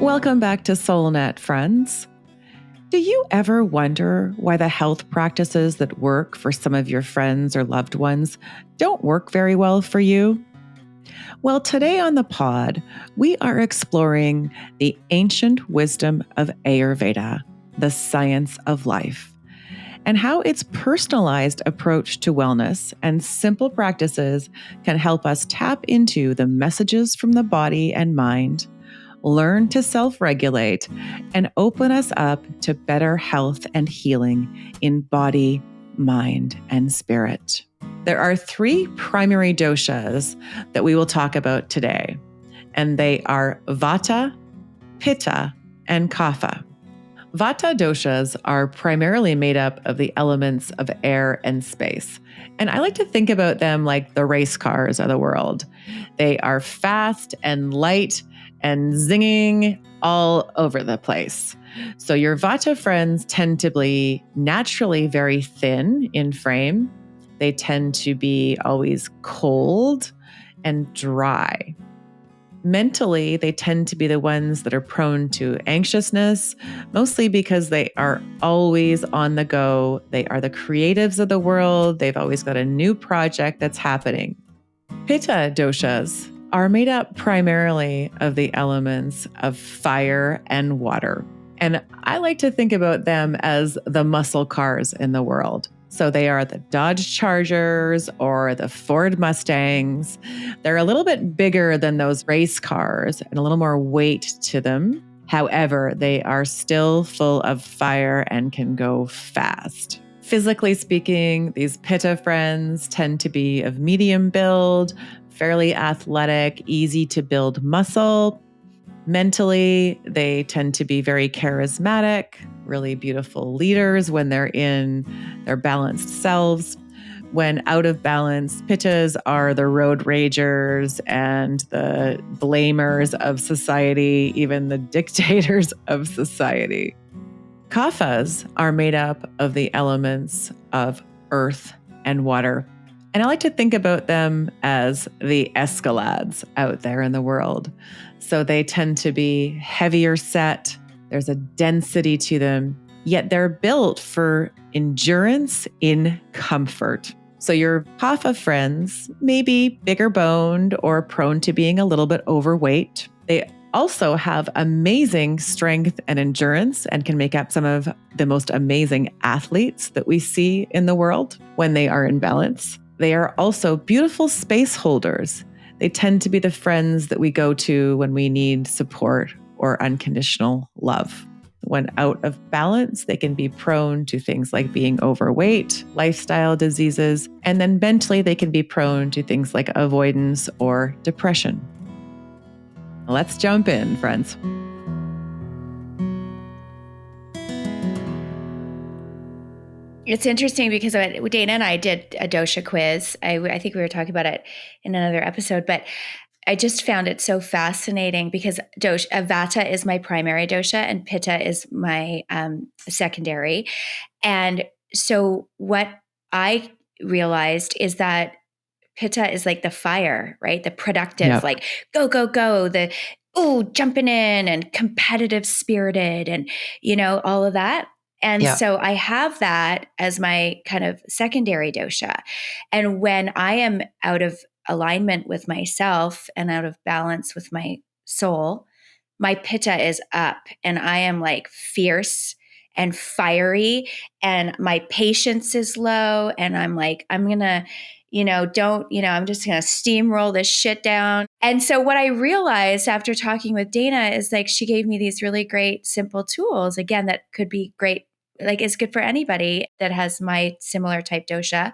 Welcome back to SoulNet, friends. Do you ever wonder why the health practices that work for some of your friends or loved ones don't work very well for you? Well, today on the pod, we are exploring the ancient wisdom of Ayurveda, the science of life, and how its personalized approach to wellness and simple practices can help us tap into the messages from the body and mind, learn to self-regulate, and open us up to better health and healing in body, mind, and spirit. There are 3 primary doshas that we will talk about today, and they are Vata, Pitta, and Kapha. Vata doshas are primarily made up of the elements of air and space. And I like to think about them like the race cars of the world. They are fast and light and zinging all over the place. So your Vata friends tend to be naturally very thin in frame. They tend to be always cold and dry. Mentally, they tend to be the ones that are prone to anxiousness, mostly because they are always on the go. They are the creatives of the world. They've always got a new project that's happening. Pitta doshas are made up primarily of the elements of fire and water. And I like to think about them as the muscle cars in the world. So they are the Dodge Chargers or the Ford Mustangs. They're a little bit bigger than those race cars and a little more weight to them. However, they are still full of fire and can go fast. Physically speaking, these Pitta friends tend to be of medium build, fairly athletic, easy to build muscle. Mentally, they tend to be very charismatic, really beautiful leaders when they're in their balanced selves. When out of balance, Pittas are the road ragers and the blamers of society, even the dictators of society. Kaphas are made up of the elements of earth and water. And I like to think about them as the Escalades out there in the world. So they tend to be heavier set. There's a density to them, yet they're built for endurance in comfort. So your Kapha friends may be bigger boned or prone to being a little bit overweight. They also have amazing strength and endurance and can make up some of the most amazing athletes that we see in the world when they are in balance. They are also beautiful space holders. They tend to be the friends that we go to when we need support or unconditional love. When out of balance, they can be prone to things like being overweight, lifestyle diseases, and then mentally they can be prone to things like avoidance or depression. Let's jump in, friends. It's interesting because Dayna and I did a dosha quiz. I think we were talking about it in another episode, but I just found it so fascinating because Vata is my primary dosha and Pitta is my secondary. And so what I realized is that Pitta is like the fire, right? The productive, like go, go, go, the jumping in and competitive spirited and, all of that. And so I have that as my kind of secondary dosha. And when I am out of alignment with myself and out of balance with my soul, my Pitta is up and I am like fierce and fiery and my patience is low. And I'm like, I'm going to, I'm just going to steamroll this shit down. And so what I realized after talking with Dayna is like, she gave me these really great, simple tools, again, that could be great. Like it's good for anybody that has my similar type dosha.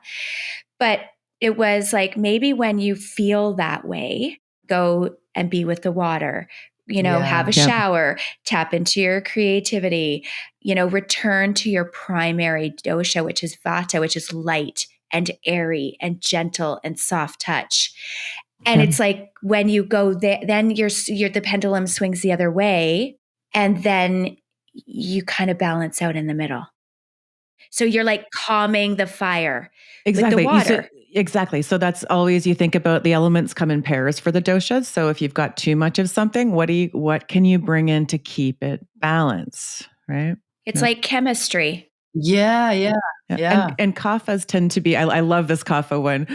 But it was like, maybe when you feel that way, go and be with the water, have a shower, tap into your creativity, return to your primary dosha, which is Vata, which is light and airy and gentle and soft touch. And it's like when you go there, then the pendulum swings the other way, and then you kind of balance out in the middle. So you're like calming the fire with the water. Exactly. So that's always, you think about the elements come in pairs for the doshas. So if you've got too much of something, what can you bring in to keep it balanced, right? It's Yeah. like chemistry. Yeah, yeah, Yeah. yeah. And kaphas tend to be, I love this kapha one,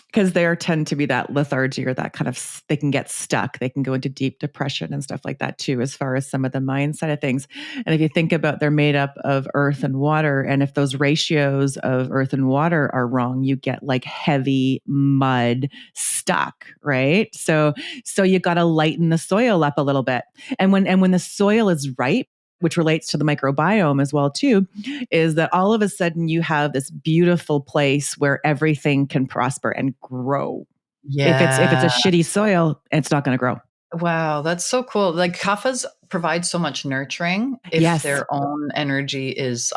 because they tend to be that lethargy or that kind of, they can get stuck. They can go into deep depression and stuff like that too, as far as some of the mind side of things. And if you think about, they're made up of earth and water. And if those ratios of earth and water are wrong, you get like heavy mud stuck, right? So you got to lighten the soil up a little bit. And when the soil is ripe, which relates to the microbiome as well too, is that all of a sudden you have this beautiful place where everything can prosper and grow. Yeah. If it's a shitty soil, it's not going to grow. Wow, that's so cool. Like kaphas provide so much nurturing if Yes. their own energy is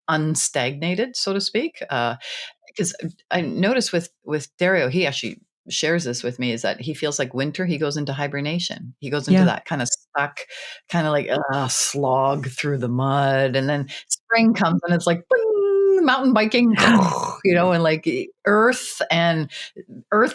unstagnated, so to speak. Because I noticed with Dario, he actually shares this with me, is that he feels like winter, he goes into hibernation. He goes into that kind of stuck, kind of like slog through the mud. And then spring comes and it's like, bing, mountain biking, and like earth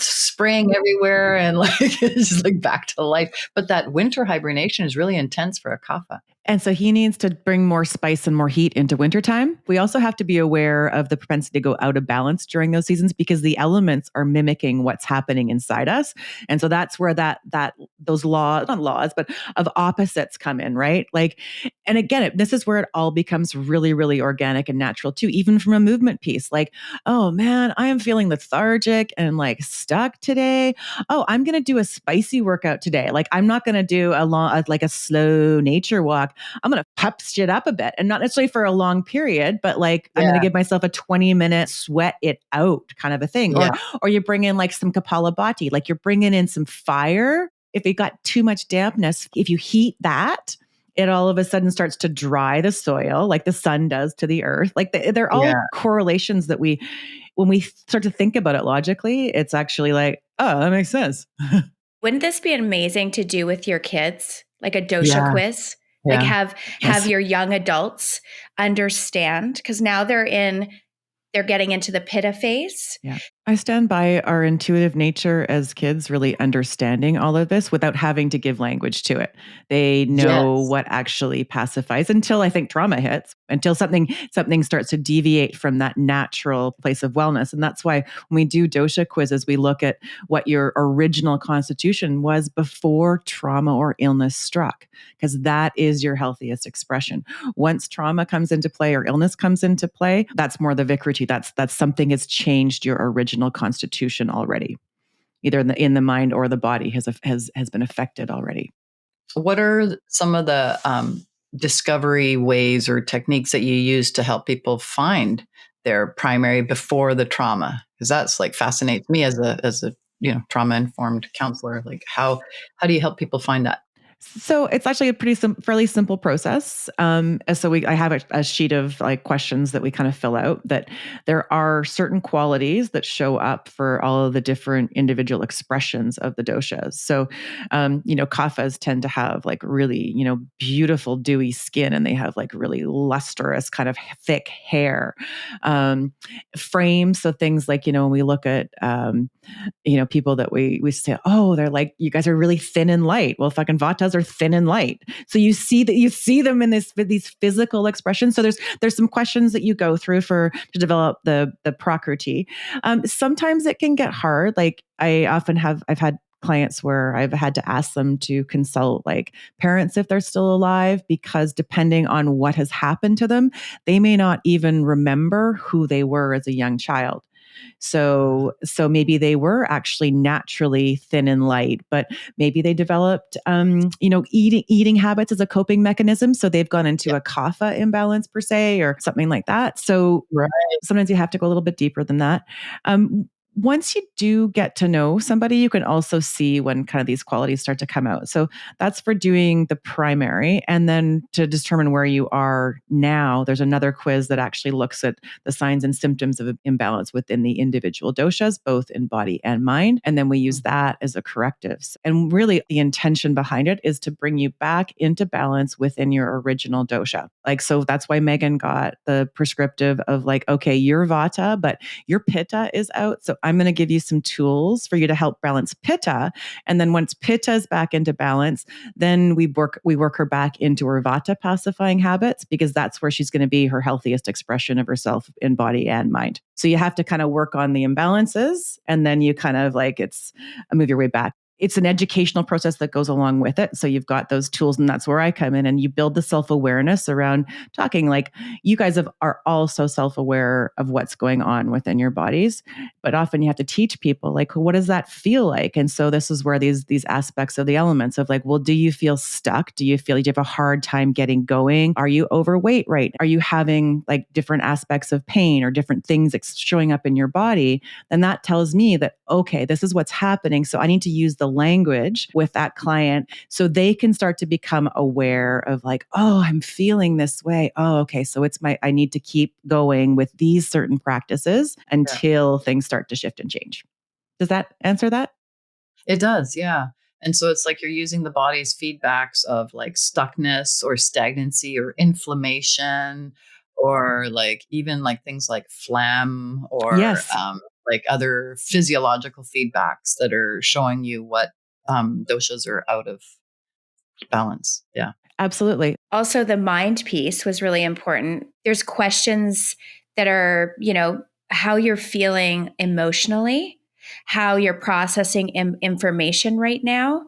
spring everywhere, and like it's just like back to life. But that winter hibernation is really intense for a kapha. And so he needs to bring more spice and more heat into wintertime. We also have to be aware of the propensity to go out of balance during those seasons, because the elements are mimicking what's happening inside us. And so that's where those laws, not laws, but of opposites come in, right? Like, and again, this is where it all becomes really, really organic and natural too, even from a movement piece. Like, oh man, I am feeling lethargic and like stuck today. Oh, I'm going to do a spicy workout today. Like, I'm not going to do like a slow nature walk. I'm going to pep shit up a bit, and not necessarily for a long period, but like I'm going to give myself a 20-minute sweat it out kind of a thing. Yeah. Or you bring in like some Kapalabhati, like you're bringing in some fire. If you got too much dampness, if you heat that, it all of a sudden starts to dry the soil like the sun does to the earth. Like they're all correlations that when we start to think about it logically, it's actually like, oh, that makes sense. Wouldn't this be amazing to do with your kids? Like a dosha quiz? Yeah. Like have your young adults understand, because now they're getting into the pitta phase. Yeah. I stand by our intuitive nature as kids, really understanding all of this without having to give language to it. They know what actually pacifies, until I think trauma hits, until something starts to deviate from that natural place of wellness. And that's why when we do dosha quizzes, we look at what your original constitution was before trauma or illness struck, because that is your healthiest expression. Once trauma comes into play or illness comes into play, that's more the vikriti. That's something has changed your original constitution already, either in the mind or the body has been affected already. What are some of the discovery ways or techniques that you use to help people find their primary before the trauma? Because that's like fascinates me as a trauma informed counselor. Like how do you help people find that? So it's actually a fairly simple process. So I have a sheet of like questions that we kind of fill out, that there are certain qualities that show up for all of the different individual expressions of the doshas. So, kaphas tend to have like really, beautiful dewy skin, and they have like really lustrous kind of thick hair. Frames. So things like, when we look at, people that we say, oh, they're like, you guys are really thin and light. Well, fucking vatas are thin and light. So you see them in these physical expressions. So there's some questions that you go through to develop the prakriti. Sometimes it can get hard. Like I've had clients where I've had to ask them to consult like parents if they're still alive, because depending on what has happened to them, they may not even remember who they were as a young child. So maybe they were actually naturally thin and light, but maybe they developed, eating habits as a coping mechanism. So they've gone into a kapha imbalance per se, or something like that. So sometimes you have to go a little bit deeper than that. once you do get to know somebody, you can also see when kind of these qualities start to come out. So that's for doing the primary. And then to determine where you are now, there's another quiz that actually looks at the signs and symptoms of imbalance within the individual doshas, both in body and mind. And then we use that as a corrective. And really, the intention behind it is to bring you back into balance within your original dosha. Like, so that's why Megan got the prescriptive of like, okay, you're vata, but your pitta is out. So I'm going to give you some tools for you to help balance pitta. And then once pitta is back into balance, then we work her back into her vata pacifying habits, because that's where she's going to be her healthiest expression of herself in body and mind. So you have to kind of work on the imbalances, and then you kind of like, it's move your way back. It's an educational process that goes along with it. So you've got those tools, and that's where I come in, and you build the self-awareness around talking. Like, you guys are also self-aware of what's going on within your bodies, but often you have to teach people like, what does that feel like? And so this is where these aspects of the elements of like, well, do you feel stuck? Do you feel like you have a hard time getting going? Are you overweight, right? Are you having like different aspects of pain or different things showing up in your body? Then that tells me that, okay, this is what's happening. So I need to use the language with that client so they can start to become aware of like, oh, I'm feeling this way. Oh, okay. So I need to keep going with these certain practices until things start to shift and change. Does that answer that? It does. Yeah. And so it's like you're using the body's feedbacks of like stuckness or stagnancy or inflammation, or like even like things like phlegm or Yes. like other physiological feedbacks that are showing you what doshas are out of balance. Yeah. Absolutely. Also, the mind piece was really important. There's questions that are, how you're feeling emotionally, how you're processing information right now.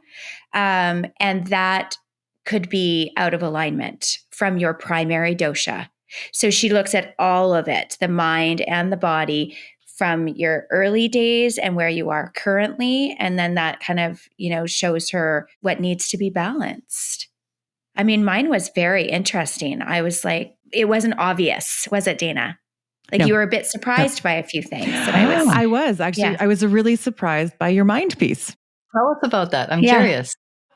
And that could be out of alignment from your primary dosha. So she looks at all of it, the mind and the body, from your early days and where you are currently. And then that kind of, shows her what needs to be balanced. I mean, mine was very interesting. I was like, it wasn't obvious, was it, Dayna? Like, No. you were a bit surprised by a few things that I was actually, yeah. I was really surprised by your mind piece. Tell us about that. I'm curious.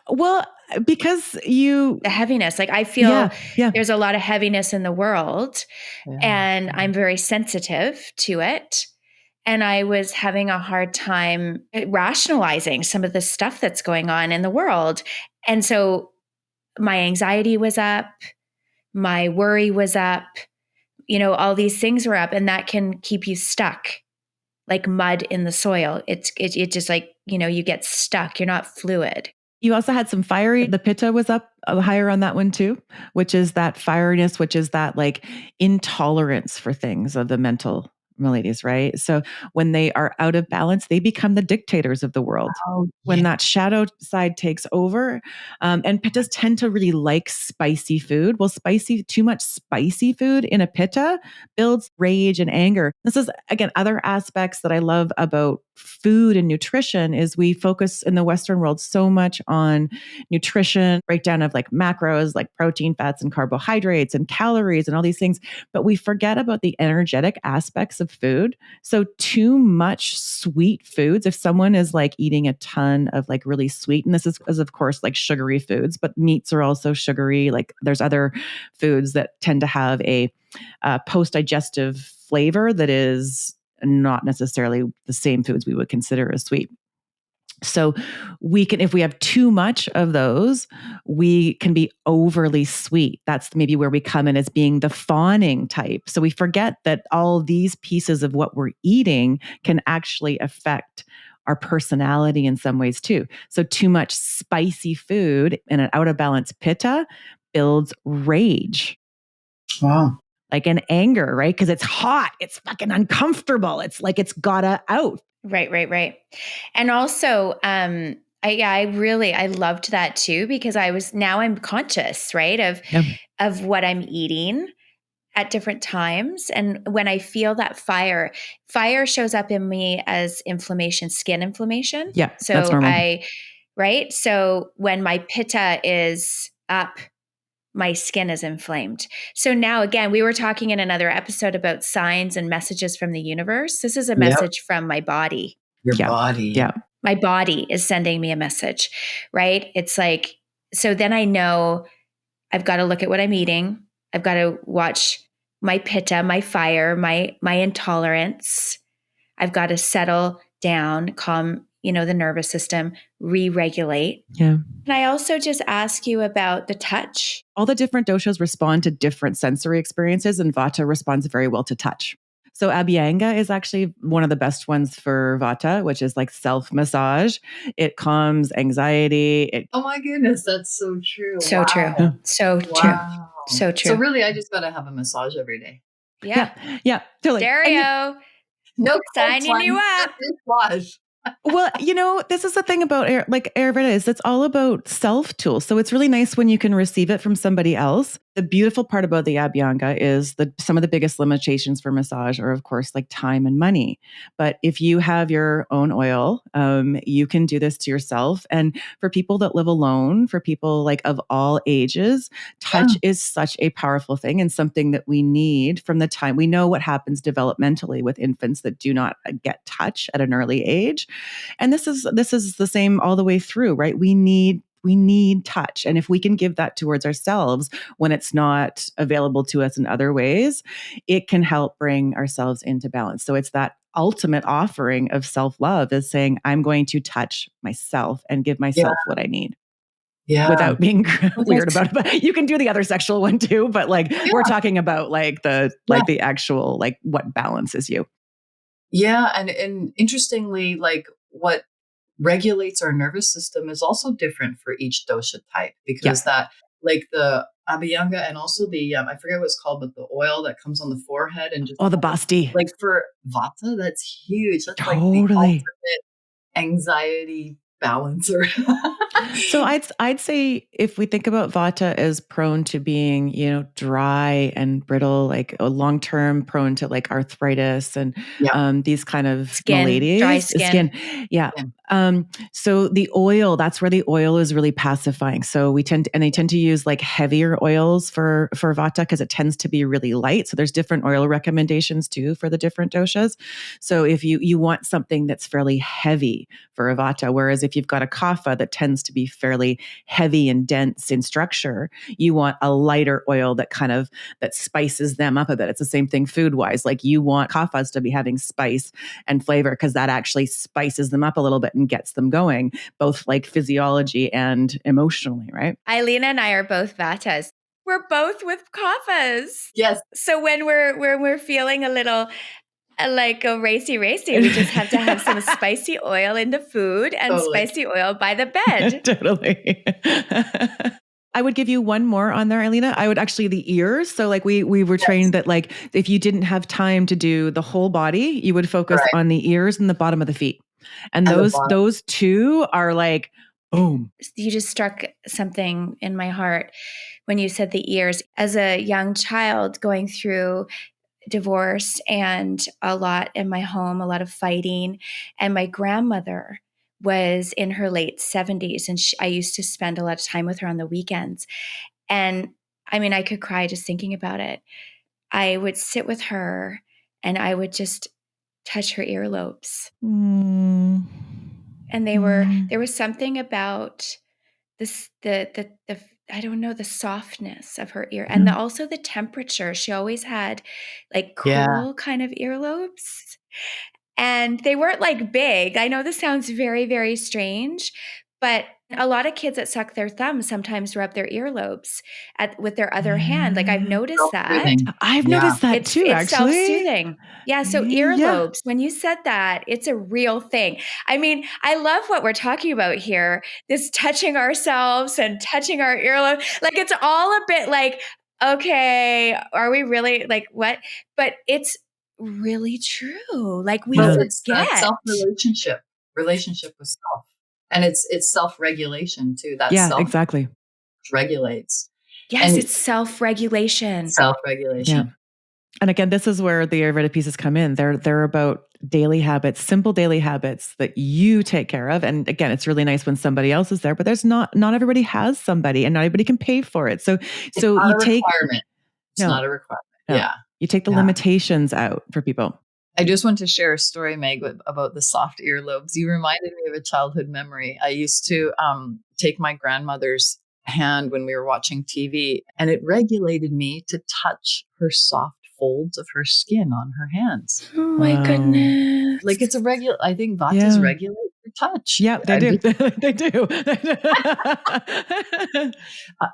Well, because the heaviness, like I feel yeah. there's a lot of heaviness in the world, and I'm very sensitive to it. And I was having a hard time rationalizing some of the stuff that's going on in the world. And so my anxiety was up, my worry was up, all these things were up, and that can keep you stuck like mud in the soil. It just like, you get stuck. You're not fluid. You also had some fiery, the pitta was up higher on that one too, which is that fieriness, which is that like intolerance for things of the mental maladies, right? So when they are out of balance, they become the dictators of the world. When that shadow side takes over, and pittas tend to really like spicy food. Well, too much spicy food in a pitta builds rage and anger. This is, again, other aspects that I love about food and nutrition is we focus in the Western world so much on nutrition, breakdown of like macros, like protein, fats, and carbohydrates and calories and all these things. But we forget about the energetic aspects of food. So too much sweet foods, if someone is like eating a ton of like really sweet, and this is of course like sugary foods, but meats are also sugary. Like there's other foods that tend to have a post-digestive flavor that is not necessarily the same foods we would consider as sweet. So if we have too much of those, we can be overly sweet. That's maybe where we come in as being the fawning type. So we forget that all these pieces of what we're eating can actually affect our personality in some ways too. So too much spicy food and an out of balance pitta builds rage. Wow. Like an anger, right? Because it's hot. It's fucking uncomfortable. It's like it's gotta out. Right. And also, I loved that too, because I'm conscious, right, of what I'm eating at different times. And when I feel that fire shows up in me as inflammation, skin inflammation. Yeah, so that's normal. So when my pitta is up, my skin is inflamed. So now, again, we were talking in another episode about signs and messages from the universe. This is a message from my body. Your body. Yeah. My body is sending me a message, right? It's like, so then I know I've got to look at what I'm eating. I've got to watch my pitta, my fire, my intolerance. I've got to settle down, calm, the nervous system, re-regulate. Yeah. Can I also just ask you about the touch? All the different doshas respond to different sensory experiences, and Vata responds very well to touch. So Abhyanga is actually one of the best ones for Vata, which is like self-massage. It calms anxiety. Oh my goodness, that's so true. So true. So true. So true. So really, I just got to have a massage every day. Yeah. Yeah. Totally. Dario, no signing you up. Massage. Well, this is the thing about Ayurveda is it's all about self-tools. So it's really nice when you can receive it from somebody else. The beautiful part about the Abhyanga is that some of the biggest limitations for massage are, of course, like time and money. But if you have your own oil, you can do this to yourself. And for people that live alone, for people like of all ages, touch is such a powerful thing and something that we need from the time we know what happens developmentally with infants that do not get touch at an early age. And this is the same all the way through, right? We need touch. And if we can give that towards ourselves when it's not available to us in other ways, it can help bring ourselves into balance. So it's that ultimate offering of self-love is saying, I'm going to touch myself and give myself what I need. Yeah. Without being weird about it. But you can do the other sexual one too, but we're talking about the actual, what balances you. Yeah. And interestingly, what regulates our nervous system is also different for each dosha type, because that the Abhyanga and also the I forget what it's called, but the oil that comes on the forehead and just the basti. For Vata, that's huge. That's totally. The ultimate anxiety balancer. So I'd say if we think about Vata as prone to being, dry and brittle, long-term prone to arthritis and these kind of maladies. Dry skin. Yeah. So the oil, that's where the oil is really pacifying. So they tend to use heavier oils for Vata because it tends to be really light. So there's different oil recommendations too for the different doshas. So if you want something that's fairly heavy for a Vata, whereas if you've got a Kapha that tends to be fairly heavy and dense in structure, you want a lighter oil that spices them up a bit. It's the same thing food-wise. You want Kaphas to be having spice and flavor because that actually spices them up a little bit and gets them going, both physiology and emotionally, right? Islena and I are both Vatas. We're both with Kaphas. Yes. So when we're feeling a little go racy, we just have to have some spicy oil in the food and spicy oil by the bed. Totally. I would give you one more on there, Islena. I would actually the ears. So we were trained that if you didn't have time to do the whole body, you would focus on the ears and the bottom of the feet. And those two are boom. You just struck something in my heart when you said the ears. As a young child going through divorce and a lot in my home, a lot of fighting. And my grandmother was in her late 70s. And I used to spend a lot of time with her on the weekends. And I mean, I could cry just thinking about it. I would sit with her and I would just touch her earlobes. Mm. And there was something about this, the I don't know, the softness of her ear and also the temperature. She always had cool kind of earlobes, and they weren't big. I know this sounds very, very strange, but a lot of kids that suck their thumbs sometimes rub their earlobes with their other hand. I've noticed that. I've noticed that too, it's actually. self-soothing. Yeah. So earlobes, when you said that, it's a real thing. I mean, I love what we're talking about here. This touching ourselves and touching our earlobe. It's all a bit okay, are we really what? But it's really true. We forget. It's that relationship with self. And it's self-regulation too. That exactly regulates. Yes, and it's self-regulation. Self-regulation. Yeah. And again, this is where the Ayurveda pieces come in. They're about daily habits, simple daily habits that you take care of. And again, it's really nice when somebody else is there, but there's not everybody has somebody and not everybody can pay for it. So It's not you a take, requirement. It's no, not a requirement. no, Yeah. you take the Yeah. limitations out for people. I just want to share a story, Meg, about the soft earlobes. You reminded me of a childhood memory. I used to take my grandmother's hand when we were watching TV, and it regulated me to touch her soft folds of her skin on her hands. Oh my goodness. Like it's a regular, I think Vatas regulate your touch. Yeah, they do. They do.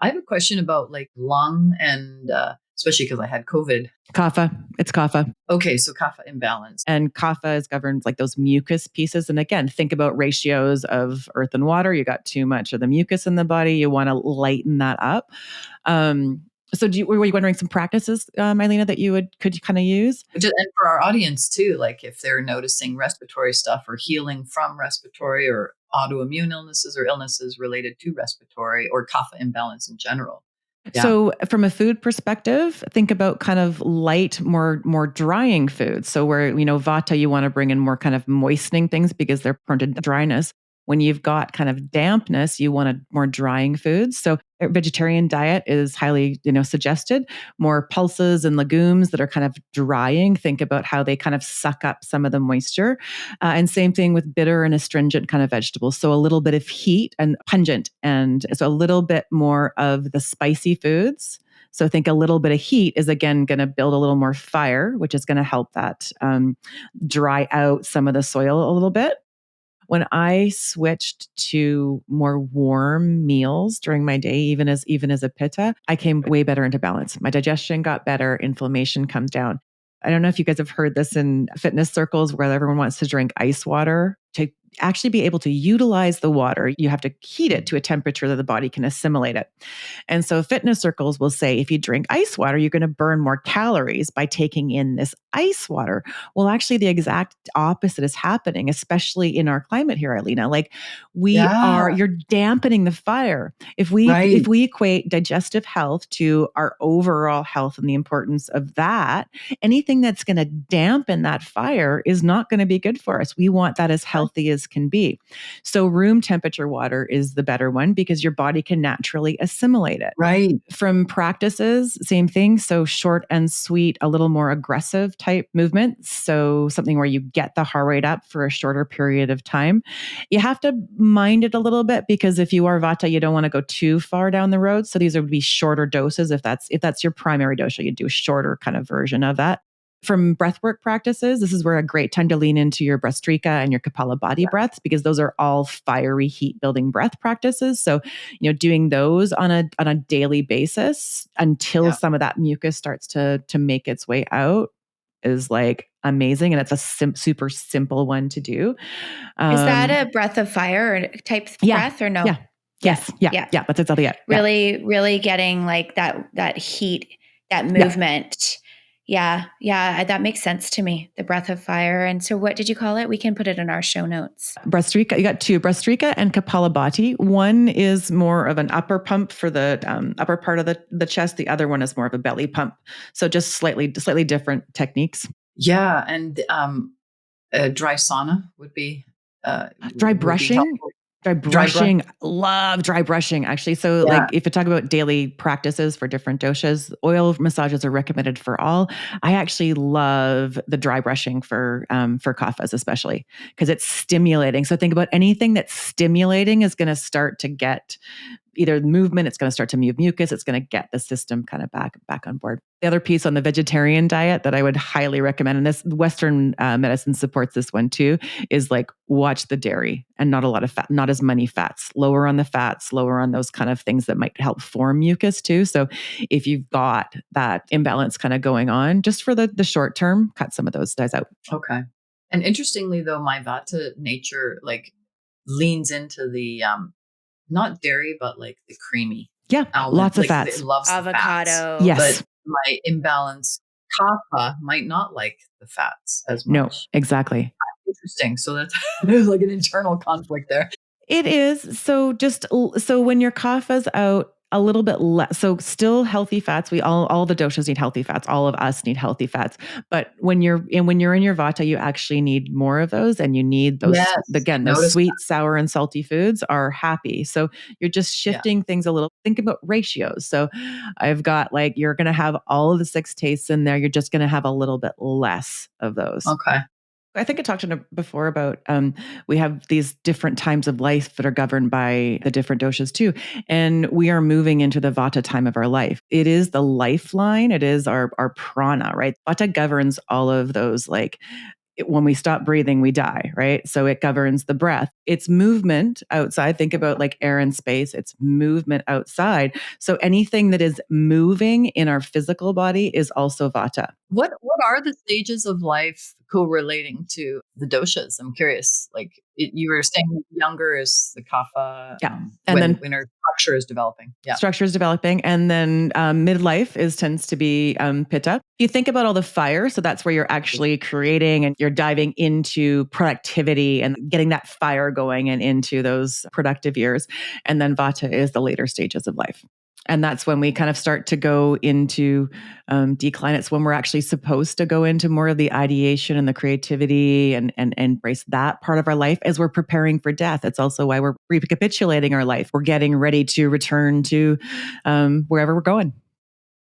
I have a question about like lung and especially because I had COVID. Kapha. It's kapha. Okay, so kapha imbalance. And kapha is governed like those mucus pieces. And again, think about ratios of earth and water. You got too much of the mucus in the body. You want to lighten that up. So were you wondering some practices, Islena, that could kind of use? And for our audience too, like if they're noticing respiratory stuff or healing from respiratory or autoimmune illnesses or illnesses related to respiratory or kapha imbalance in general. Yeah. So from a food perspective, think about kind of light, more drying foods. So where, Vata, you want to bring in more kind of moistening things because they're prone to dryness. When you've got kind of dampness, you want more drying foods. So a vegetarian diet is highly, suggested. More pulses and legumes that are kind of drying. Think about how they kind of suck up some of the moisture. And same thing with bitter and astringent kind of vegetables. So a little bit of heat and pungent. And so a little bit more of the spicy foods. So think a little bit of heat is again going to build a little more fire, which is going to help that dry out some of the soil a little bit. When I switched to more warm meals during my day, even as a pitta, I came way better into balance. My digestion got better, inflammation comes down. I don't know if you guys have heard this in fitness circles where everyone wants to drink ice water. To actually be able to utilize the water, you have to heat it to a temperature that the body can assimilate it. And so fitness circles will say, if you drink ice water, you're going to burn more calories by taking in this ice water. Well, actually the exact opposite is happening, especially in our climate here, Islena. Like you're dampening the fire. If we equate digestive health to our overall health and the importance of that, anything that's going to dampen that fire is not going to be good for us. We want that as healthy as can be. So room temperature water is the better one because your body can naturally assimilate it. Right. From practices, same thing. So short and sweet, a little more aggressive type movements. So something where you get the heart rate up for a shorter period of time. You have to mind it a little bit because if you are Vata, you don't want to go too far down the road. So these would be shorter doses. If that's your primary dosha, you do a shorter kind of version of that. From breathwork practices, this is where a great time to lean into your Brastrika and your Kapalabhati breaths, because those are all fiery heat building breath practices. So, doing those on a daily basis until some of that mucus starts to make its way out is like amazing. And it's a super simple one to do. Is that a breath of fire type breath or no? Yeah. Yes. Yeah. That's exactly it. Really getting like that heat, that movement. Yeah, that makes sense to me. The breath of fire. And so what did you call it? We can put it in our show notes. Brastrika, you got two, Brastrika and Kapalabhati. One is more of an upper pump for the upper part of the chest. The other one is more of a belly pump. So just slightly different techniques. Yeah. And dry sauna would be... dry brushing. Love dry brushing, actually. So like if you talk about daily practices for different doshas, oil massages are recommended for all. I actually love the dry brushing for kaphas, especially because it's stimulating. So think about anything that's stimulating is going to start to get either movement, it's going to start to move mucus, it's going to get the system kind of back on board. The other piece on the vegetarian diet that I would highly recommend, and this Western medicine supports this one too, is like watch the dairy and not a lot of fat, not as many fats, lower on the fats, lower on those kind of things that might help form mucus too. So if you've got that imbalance kind of going on, just for the short term, cut some of those guys out. Okay. And interestingly though, my Vata nature like leans into the not dairy, but like the creamy. Yeah, almond. Lots of fats. It loves avocado. The fats. Yes. But my imbalanced kapha might not like the fats as much. No, exactly. Interesting. So that's there's like an internal conflict there. It is. So when your kapha's out, a little bit less. So still healthy fats. We all the doshas need healthy fats. All of us need healthy fats. But when you're in your vata, you actually need more of those, and you need those, Yes, I again, those noticed sweet, sour, and salty foods are happy. So you're just that. Yeah. shifting things a little. Think about ratios. So I've got like, you're going to have all of the 6 tastes in there. You're just going to have a little bit less of those. Okay. I think I talked to before about we have these different times of life that are governed by the different doshas too. And we are moving into the vata time of our life. It is the lifeline. It is our prana, right? Vata governs all of those, like when we stop breathing, we die, right? So it governs the breath. It's movement outside. Think about like air and space. It's movement outside. So anything that is moving in our physical body is also vata. What are the stages of life correlating to the doshas? I'm curious. Like you were saying, younger is the kapha. Yeah. And then when our structure is developing. Yeah. Structure is developing. And then midlife tends to be pitta. You think about all the fire. So that's where you're actually creating and you're diving into productivity and getting that fire going and into those productive years. And then vata is the later stages of life. And that's when we kind of start to go into decline. It's when we're actually supposed to go into more of the ideation and the creativity and embrace that part of our life as we're preparing for death. It's also why we're recapitulating our life. We're getting ready to return to wherever we're going.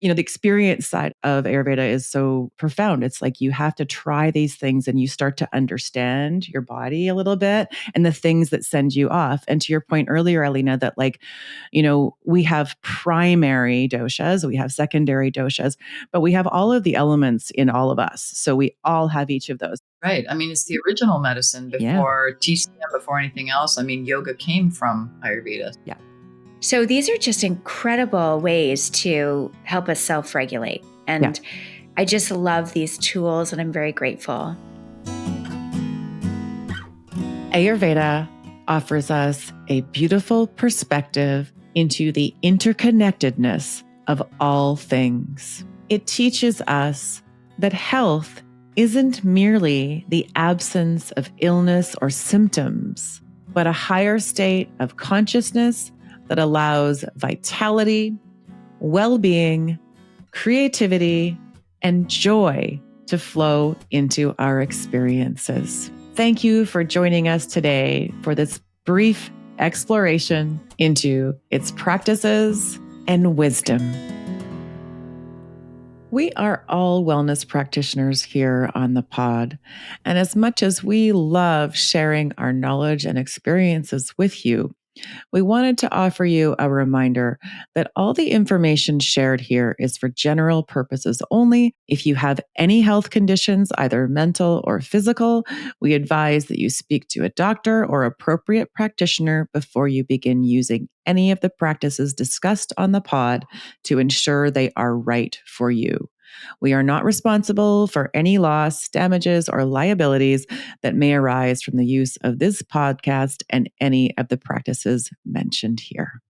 You know, the experience side of Ayurveda is so profound. It's like you have to try these things and you start to understand your body a little bit and the things that send you off. And to your point earlier, Alina, that like, you know, we have primary doshas, we have secondary doshas, but we have all of the elements in all of us. So we all have each of those. Right. I mean, it's the original medicine before TCM, before anything else. I mean, yoga came from Ayurveda. Yeah. So these are just incredible ways to help us self-regulate. And I just love these tools and I'm very grateful. Ayurveda offers us a beautiful perspective into the interconnectedness of all things. It teaches us that health isn't merely the absence of illness or symptoms, but a higher state of consciousness that allows vitality, well-being, creativity, and joy to flow into our experiences. Thank you for joining us today for this brief exploration into its practices and wisdom. We are all wellness practitioners here on the pod. And as much as we love sharing our knowledge and experiences with you, we wanted to offer you a reminder that all the information shared here is for general purposes only. If you have any health conditions, either mental or physical, we advise that you speak to a doctor or appropriate practitioner before you begin using any of the practices discussed on the pod to ensure they are right for you. We are not responsible for any loss, damages, or liabilities that may arise from the use of this podcast and any of the practices mentioned here.